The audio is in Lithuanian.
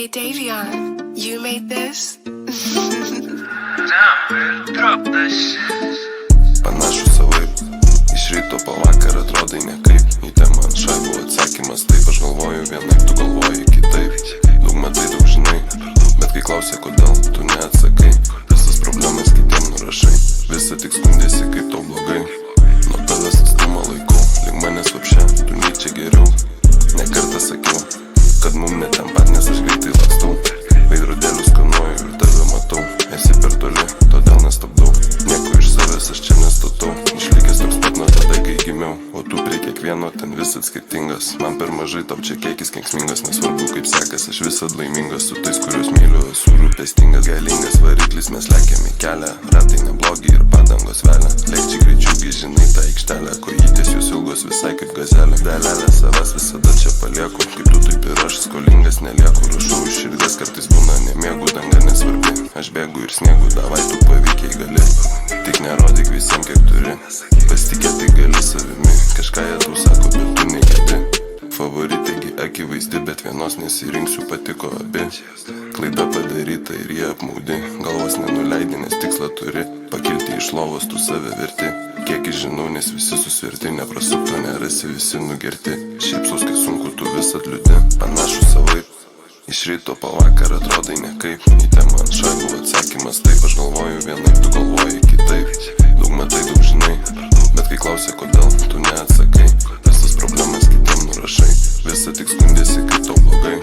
Hey Davion, you made this? Panašu savaip, iš ryto po vakarą atrodai nekaip. Į temą ant šaibų atsakymas taip, aš galvoju vienaip, tu galvoji kitaip. Daug matai, daug žinai, bet kai klausia kodėl, tu neatsakai. Visas problemas kitiem nurašai, visi tik skundėsi kaip tau blogai. Nuo tavęs atstumą laikau, lyg manęs vapšė, tu nei čia geriau. Ne kartą sakiau, kad mum netem pat, nes aš greitai lakstau. Veidrodėlius skanuoju ir tave matau, esi per toli, todėl nestabdau. Nieko iš savęs aš čia nestatau, išlikęs toks pat nuo tada, kai gimiau. O tu prie kiekvieno ten visat skirtingas. Man per mažai, tau čia kiekis kenksmingas. Nesvarbu kaip sekas, aš visad laimingas. Su tais, kuriuos myliu, esu rūpestingas. Galingas variklis, mes lekiam į kelią. Ratai neblogi ir padangos velia. Lėkčiai greičiugi, žinai tą aikštelę. Kojytės jūs ilgos visai kaip gazelė. Dalelė savęs visada čia palieku. Kaip tu taip ir aš skolingas nelieku. Rašau iš širdies, kartais būna nemiegu. Danga nesvarbi, aš bėgu ir sniegu. Davai tu pavykiai gali, tik nerodyk visiems kiek turi. Pasitikėti gali savimi, kažką jie tau sako, bet tu negirdi. Favoritėgi akivaizdi, bet vienos nesirinksiu, patiko abi. Klaida padaryta ir jie apmaudi. Galvos nenuleidi, nes tikslą turi. Pakilti iš lovos, tu save verti. Kiek žinau, nes visi susvirti. Neprasukto nerasi, visi nugerti. Šypsos, kai sunku, tu visat liūdi. Panašu savaip, iš ryto po vakarą atrodai nekaip. Į temą ant šaibų atsakymas taip, aš galvoju vienaip, tu galvoji kitaip. Daug matai, daug žinai, bet kai klausia kodėl, tu neatsakai. Visas problemas kitiem nurašai, visi tik skundėsi kaip tau blogai.